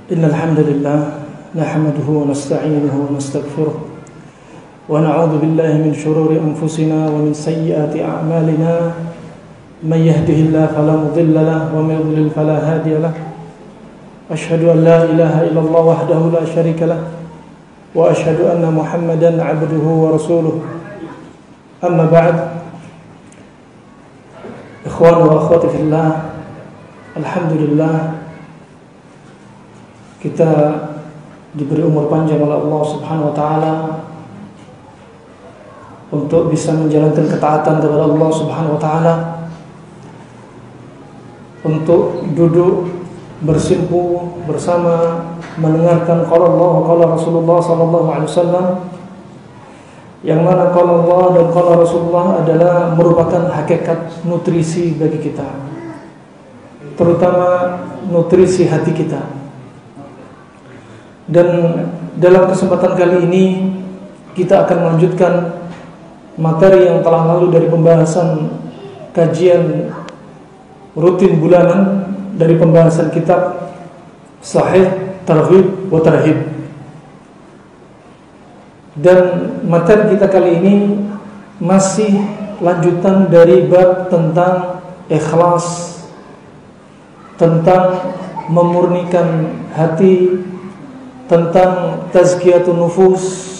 إن الحمد لله نحمده ونستعينه ونستغفره ونعوذ بالله من شرور أنفسنا ومن سيئات أعمالنا من يهده الله فلا مضل له ومن يضلل فلا هادي له أشهد أن لا إله إلا الله وحده لا شريك له وأشهد أن محمدا عبده ورسوله أما بعد إخوان وأخواتي في الله الحمد لله kita diberi umur panjang oleh Allah Subhanahu wa taala untuk bisa menjalankan ketaatan kepada Allah Subhanahu wa taala, untuk duduk bersimpu bersama mendengarkan qala Allah wa qala Rasulullah sallallahu alaihi wasallam, yang mana qala Allah dan qala Rasulullah adalah merupakan hakikat nutrisi bagi kita, terutama nutrisi hati kita. Dan dalam kesempatan kali ini kita akan melanjutkan materi yang telah lalu dari pembahasan kajian rutin bulanan dari pembahasan kitab Sahih Targhib wa Tarhib. Dan materi kita kali ini masih lanjutan dari bab tentang ikhlas, tentang memurnikan hati, tentang tazkiyatun nufus,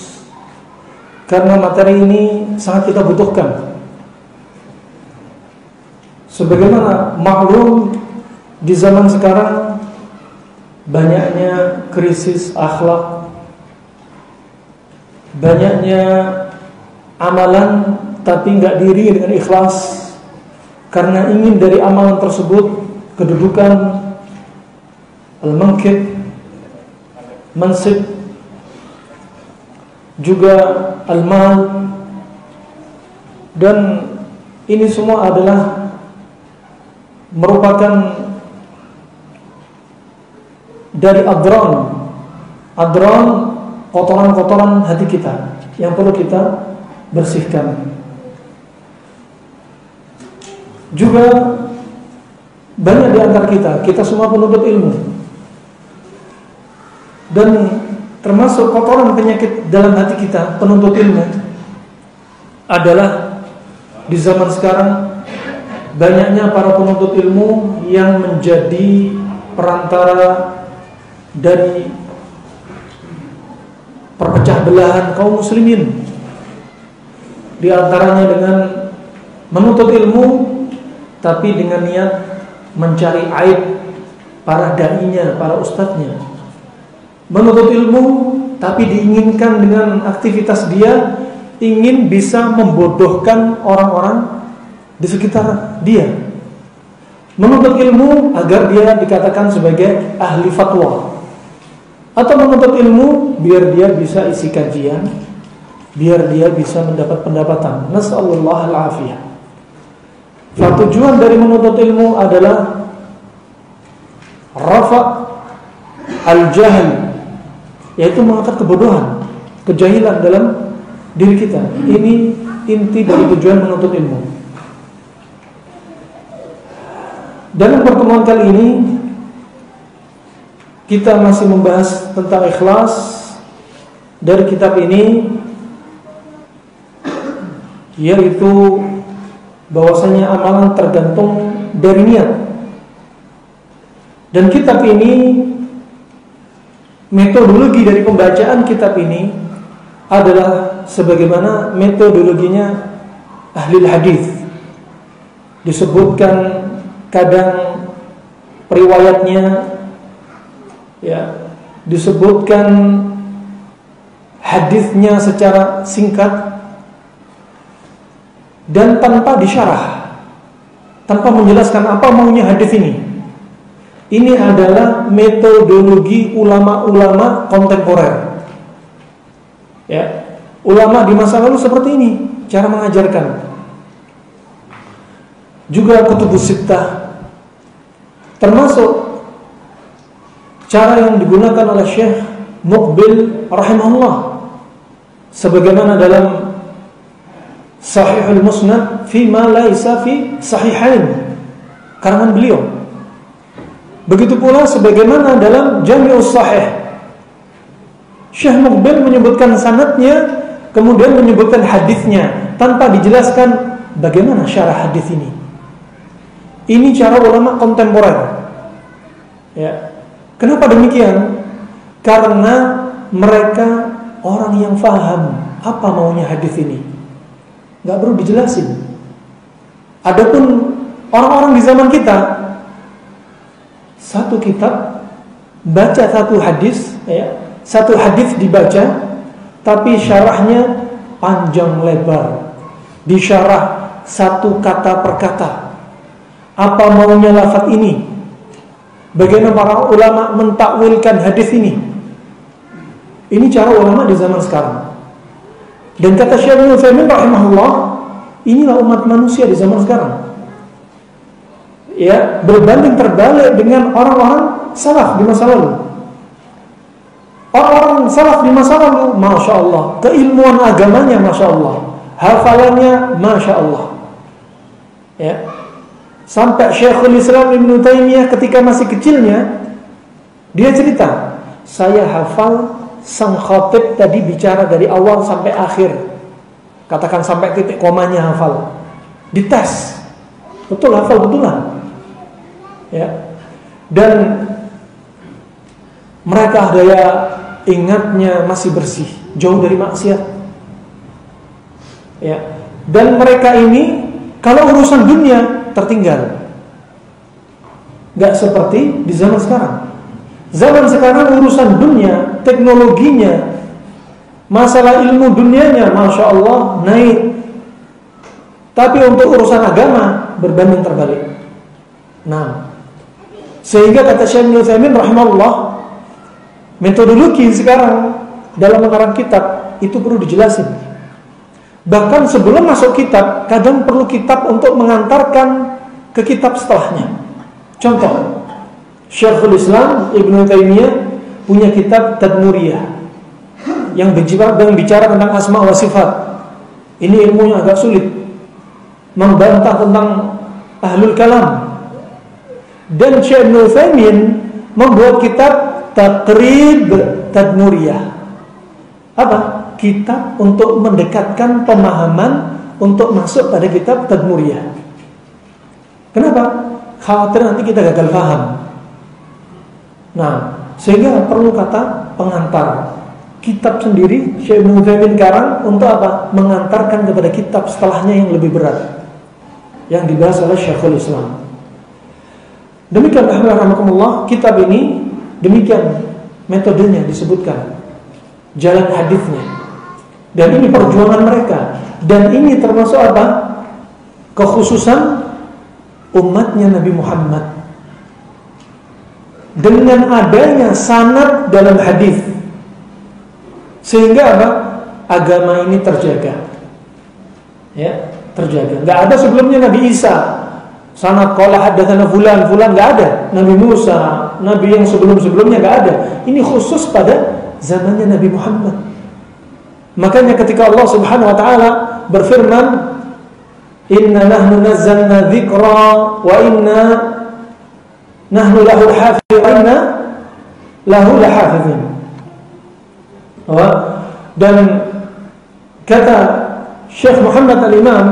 karena materi ini sangat kita butuhkan. Sebagaimana maklum, di zaman sekarang banyaknya krisis akhlak, banyaknya amalan tapi nggak diiringi dengan ikhlas, karena ingin dari amalan tersebut kedudukan, al-mankib, mansib, juga al-mal, dan ini semua adalah merupakan dari adran kotoran-kotoran hati kita yang perlu kita bersihkan. Juga banyak di antara kita semua penuntut ilmu, dan termasuk kotoran penyakit dalam hati kita penuntut ilmu adalah di zaman sekarang banyaknya para penuntut ilmu yang menjadi perantara dari perpecah belahan kaum muslimin, di antaranya dengan menuntut ilmu tapi dengan niat mencari aib para dai-nya, para ustadznya. Menuntut ilmu tapi diinginkan dengan aktivitas dia ingin bisa membodohkan orang-orang di sekitar dia. Menuntut ilmu agar dia dikatakan sebagai ahli fatwa, atau menuntut ilmu biar dia bisa isi kajian, biar dia bisa mendapat pendapatan. Nas'alullah al-afiyah. Tujuan dari menuntut ilmu adalah rafa' al-jahl, yaitu mengangkat kebodohan, kejahilan dalam diri kita. Ini inti dari tujuan menuntut ilmu. Dalam pertemuan kali ini kita masih membahas tentang ikhlas dari kitab ini, yaitu bahwasanya amalan tergantung dari niat. Dan kitab ini, metodologi dari pembacaan kitab ini adalah sebagaimana metodologinya ahli hadis. Disebutkan kadang periwayatnya, ya, disebutkan hadisnya secara singkat dan tanpa disyarah, tanpa menjelaskan apa maunya hadis ini. Ini adalah metodologi ulama-ulama kontemporer. Ya, ulama di masa lalu seperti ini cara mengajarkan. Juga kutubus sittah, termasuk cara yang digunakan oleh Syekh Muqbil rahimahullah, sebagaimana dalam Sahihul Musnad fi ma laisa fi sahihain, karangan beliau. Begitu pula sebagaimana dalam Jami'us Sahih, Syekh Muqbil menyebutkan sanadnya, kemudian menyebutkan hadisnya tanpa dijelaskan bagaimana syarah hadis ini. Ini cara ulama kontemporer. Ya. Kenapa demikian? Karena mereka orang yang faham apa maunya hadis ini. Gak perlu dijelasin. Adapun orang-orang di zaman kita, satu kitab baca satu hadis, ya, satu hadis dibaca, tapi syarahnya panjang lebar, disyarah satu kata per kata. Apa maunya lafaz ini? Bagaimana para ulama mentakwilkan hadis ini? Ini cara ulama di zaman sekarang. Dan kata Syekh Ibnu Utsaimin rahimahullah, inilah umat manusia di zaman sekarang. Ya, berbanding terbalik dengan orang-orang salaf di masa lalu. Orang-orang salaf di masa lalu, Masya Allah, keilmuan agamanya Masya Allah, hafalannya Masya Allah. Ya. Sampai Syekhul Islam Ibnu Taimiyah ketika masih kecilnya, dia cerita, saya hafal sang khatib tadi bicara dari awal sampai akhir. Katakan sampai titik komanya hafal. Dites. Betul hafal betulan. Ya. Dan mereka daya ingatnya masih bersih, jauh dari maksiat. Ya. Dan mereka ini kalau urusan dunia tertinggal. Gak seperti di zaman sekarang. Zaman sekarang urusan dunia, teknologinya, masalah ilmu dunianya Masya Allah naik. Tapi untuk urusan agama berbanding terbalik. Nah, sehingga kata Syekh Ibnu Utsaimin rahimahullah, metodologi sekarang dalam mengarang kitab itu perlu dijelasin. Bahkan sebelum masuk kitab, kadang perlu kitab untuk mengantarkan ke kitab setelahnya. Contoh, Syekhul Islam Ibnu Taimiyah punya kitab Tadmuriyah yang bicara tentang asma wa sifat. Ini ilmunya agak sulit, membantah tentang ahlul kalam. Dan Syekh Ibnu Utsaimin membuat kitab Taqrib Tadmuriyah. Apa? Kitab untuk mendekatkan pemahaman untuk masuk pada kitab Tadmuriyah. Kenapa? Khawatir nanti kita gagal paham. Nah, sehingga perlu kata pengantar. Kitab sendiri Syekh Ibnu Utsaimin karang untuk apa? Mengantarkan kepada kitab setelahnya yang lebih berat, yang dibahas oleh Syekhul Islam. Demikian rahmatullah, kitab ini demikian metodenya disebutkan, jalan hadisnya. Dan ini perjuangan mereka. Dan ini termasuk apa? Kekhususan umatnya Nabi Muhammad. Dengan adanya sanad dalam hadis, sehingga apa? Agama ini terjaga. Ya, terjaga. Enggak ada sebelumnya Nabi Isa sanad qala haddatsana fulan enggak ada. Nabi Musa, nabi yang sebelum-sebelumnya enggak ada. Ini khusus pada zamannya Nabi Muhammad. Makanya ketika Allah Subhanahu wa taala berfirman, "Inna nahnu nazzalna dzikra wa inna nahnu lahu hafizun lahu lahafizun." Dan kata Syekh Muhammad Al-Imam,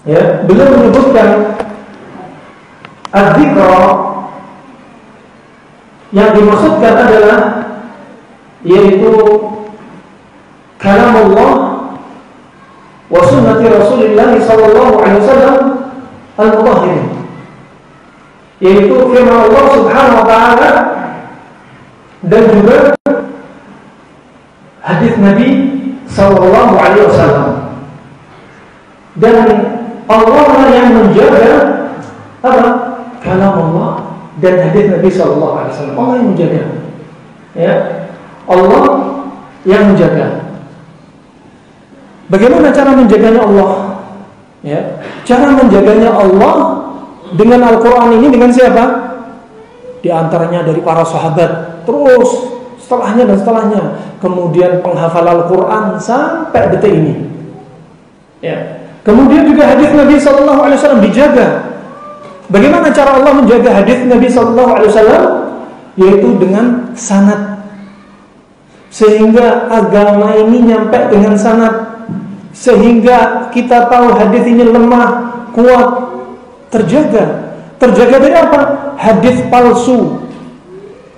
ya, beliau menyebutkan az-dzikra yang dimaksudkan adalah yaitu kalam Allah wa sunnati Rasulullah sallallahu alaihi wasallam al-mutahhir, yaitu firman Allah Subhanahu wa taala dan juga hadis Nabi sallallahu alaihi wasallam. Dan Allah lah yang menjaga apa? Kalam Allah dan hadis Nabi sallallahu alaihi wasallam. Allah yang menjaga. Ya. Allah yang menjaga. Bagaimana cara menjaganya Allah? Ya. Cara menjaganya Allah dengan Al-Qur'an ini dengan siapa? Di antaranya dari para sahabat. Terus setelahnya dan setelahnya, kemudian penghafal Al-Qur'an sampai detik ini. Ya. Kemudian juga hadis Nabi sallallahu alaihi wasallam dijaga Bagaimana cara Allah menjaga hadis Nabi SAW? Yaitu dengan sanad, sehingga agama ini nyampe dengan sanad, sehingga kita tahu hadis ini lemah, kuat, terjaga. Terjaga dari apa? Hadis palsu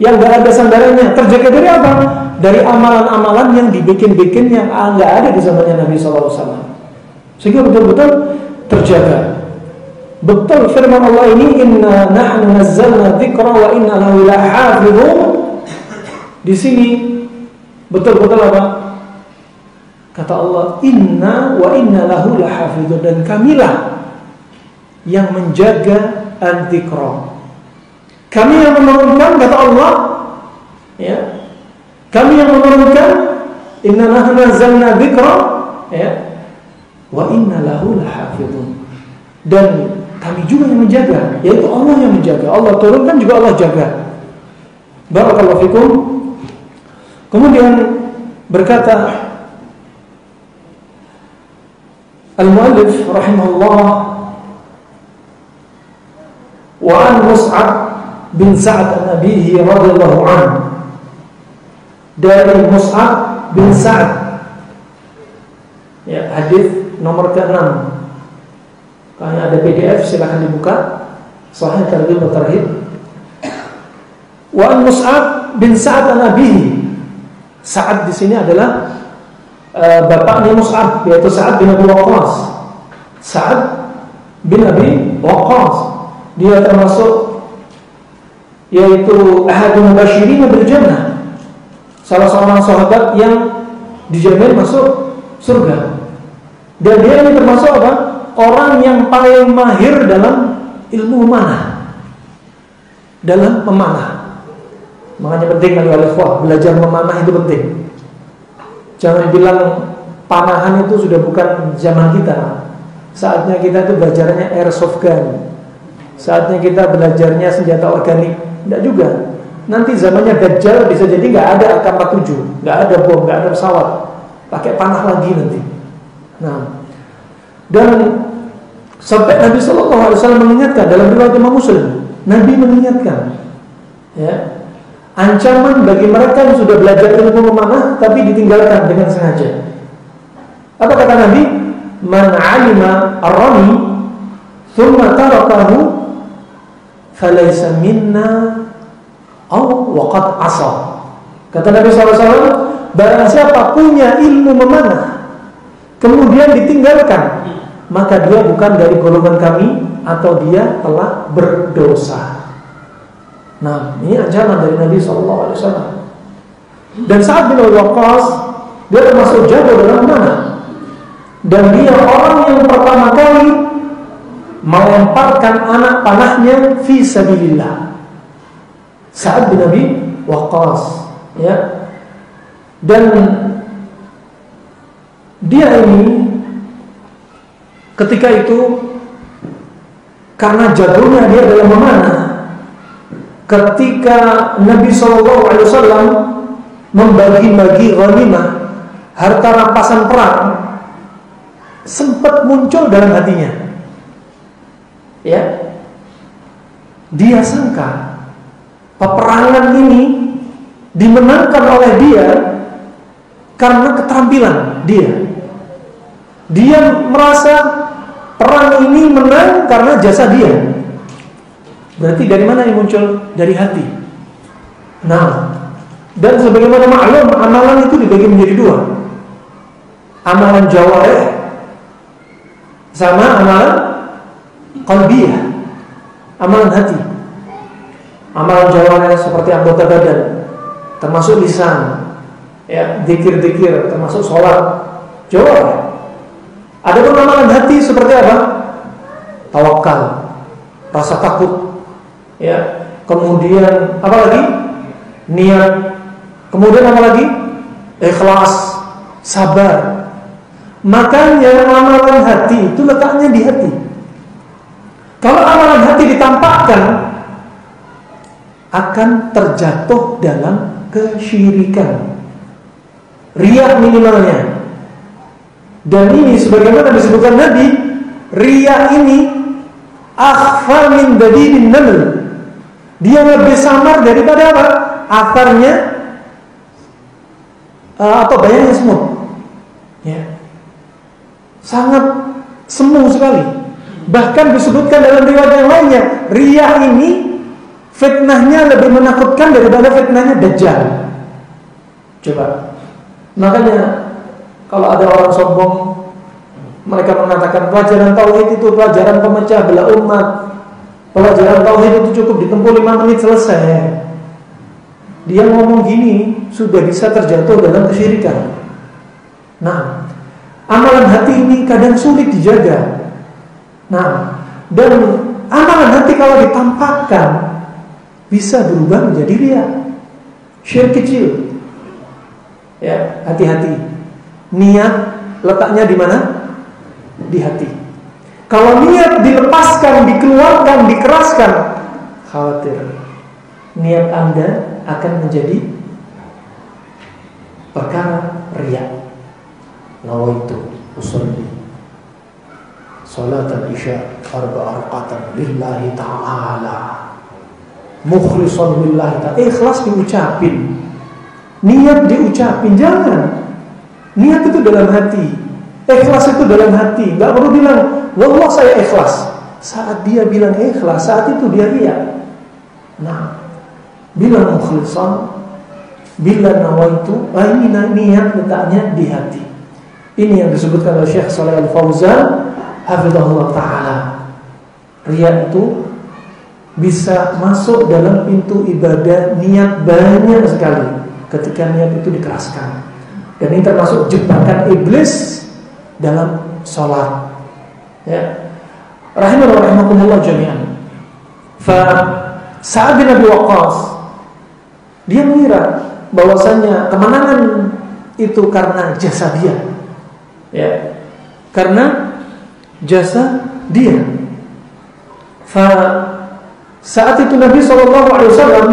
yang gak ada sandarannya. Terjaga dari apa? Dari amalan-amalan yang dibikin-bikin yang gak ada di zamannya Nabi SAW. Sehingga betul-betul terjaga. Betul firman Allah ini, inna nahnu nazzalna dzikra wa inna lahu lahafizun. Di sini betul-betul apa? Kata Allah, inna wa inna lahu lahafizun, dan kamilah yang menjaga al-dzikra. Kami yang menurunkan, kata Allah, ya. Kami yang menurunkan, inna nahnu nazzalna dzikra, ya. Wa inna lahu lahafizun. Dan kami juga yang menjaga, yaitu Allah yang menjaga. Allah turunkan juga Allah jaga. Barakallahu fikum. Kemudian berkata al-muallif rahimahullah, wa an Mus'ab bin Sa'ad an-Nabihi radhiyallahu anhu, dari Mus'ab bin Sa'ad, ya, hadis nomor ke-6. Kalau ada PDF silakan dibuka, Sahih Targhib wa Tarhib. Wa an Mus'ab bin Sa'ad an-Nabihi. Sa'ad di sini adalah bapaknya Mus'ab, yaitu Sa'ad bin Abi Waqqas. Sa'ad bin Abi Waqqas, dia termasuk yaitu ahadul mubasysyirin bil jannah, salah seorang sahabat yang dijamin masuk surga. Dan dia ini termasuk apa? Orang yang paling mahir dalam ilmu memanah, dalam memanah. Makanya penting al-ikhwah, belajar memanah itu penting. Jangan bilang panahan itu sudah bukan zaman kita. Saatnya kita itu belajarnya airsoft gun, saatnya kita belajarnya senjata organik. Tidak juga. Nanti zamannya Dajjal bisa jadi nggak ada AK-47, nggak ada bom, nggak ada pesawat, pakai panah lagi nanti. Nah, dan sampai Nabi SAW mengingatkan dalam riwayat Imam Muslim, Nabi mengingatkan, ya, ancaman bagi mereka yang sudah belajar ilmu memanah tapi ditinggalkan dengan sengaja. Apa kata Nabi? Man 'alima ar-rami thumma tarakahu falaysa minna aw waqad 'asa. Kata Nabi SAW, barang siapa punya ilmu memanah kemudian ditinggalkan, maka dia bukan dari golongan kami atau dia telah berdosa. Nah, ini ancaman dari Nabi SAW. Dan Sa'ad bin Abi Waqqas, dia termasuk jago dalam memanah. Dan dia orang yang pertama kali melemparkan anak panahnya fi sabilillah. Sa'ad bin Abi Waqqas, ya. Dan dia ini ketika itu karena jagonya dia dalam memanah, ketika Nabi SAW membagi-bagi ghanimah, harta rampasan perang, sempat muncul dalam hatinya, ya, dia sangka peperangan ini dimenangkan oleh dia karena keterampilan dia. Dia merasa perang ini menang karena jasa dia. Berarti dari mana yang muncul? Dari hati. Nah, dan sebagaimana maklum, amalan itu dibagi menjadi dua. Amalan jawarih sama amalan qalbiyah, amalan hati. Amalan jawarih seperti anggota badan, termasuk lisan, ya, zikir-zikir, termasuk sholat, jawarih. Adapun amalan hati seperti apa? Tawakal, rasa takut, ya, kemudian apa lagi? Niat, kemudian apa lagi? Ikhlas, sabar. Makanya amalan hati itu letaknya di hati. Kalau amalan hati ditampakkan, akan terjatuh dalam kesyirikan, riya minimalnya. Dan ini sebagaimana disebutkan Nabi, riya ini akhfa min dabibin naml. Dia lebih samar daripada apa? Akarnya atau bayangnya semut. Ya. Sangat semu sekali. Bahkan disebutkan dalam riwayat yang lainnya, riyah ini fitnahnya lebih menakutkan daripada fitnahnya Dajjal. Coba. Makanya kalau ada orang sombong, mereka mengatakan pelajaran tauhid itu pelajaran pemecah belah umat. Pelajaran tauhid itu cukup ditempuh 5 menit selesai. Dia ngomong gini sudah bisa terjatuh dalam kesyirikan. Nah, amalan hati ini kadang sulit dijaga. Nah, dan amalan hati kalau ditampakkan bisa berubah menjadi riya. Syirik kecil. Ya, hati-hati. Niat letaknya di mana? Di hati. Kalau niat dilepaskan, dikeluarkan, dikeraskan, khawatir niat Anda akan menjadi perkara riya. Nawaitu usolli salat al-isya 4 rakaat lillahi ta'ala mukhlishan lillahi ta'ala. Ikhlas diucapin, niat diucapin, jangan. Niat itu dalam hati, ikhlas itu dalam hati. Gak perlu bilang wallah saya ikhlas. Saat dia bilang ikhlas, saat itu dia riya. Nah, bila mukhlishan, bila nawaitu, ini niat letaknya di hati. Ini yang disebutkan oleh Syekh Shalih Al-Fauzan hafizahullah ta'ala. Riya itu bisa masuk dalam pintu ibadah niat banyak sekali ketika niat itu dikeraskan. Dan ini termasuk jebakan iblis dalam sholat. Ya, rahimakumullah jami'an. Sa'ad bin Abi Waqqas, dia mengira bahwasanya kemenangan itu karena jasa dia. Ya, karena jasa dia. Saat itu Nabi SAW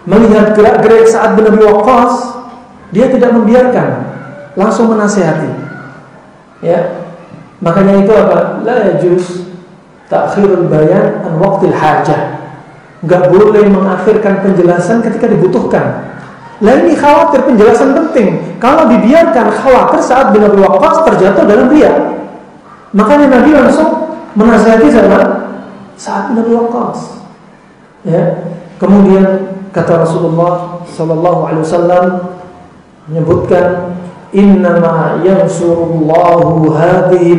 melihat gerak-gerik Sa'ad bin Abi Waqqas, dia tidak membiarkan, langsung menasihati. Ya, makanya itu apa? La yajuz ta'khirul bayan an waqtil hajah. Enggak boleh mengakhirkan penjelasan ketika dibutuhkan. Lah ini khawatir penjelasan penting. Kalau dibiarkan, khawatir Sa'ad bin Abi Waqqas terjatuh dalam riya. Makanya Nabi langsung menasihati Sa'ad bin Abi Waqqas. Ya. Kemudian kata Rasulullah sallallahu alaihi wasallam menyebutkan innama yansurullahu hadhihi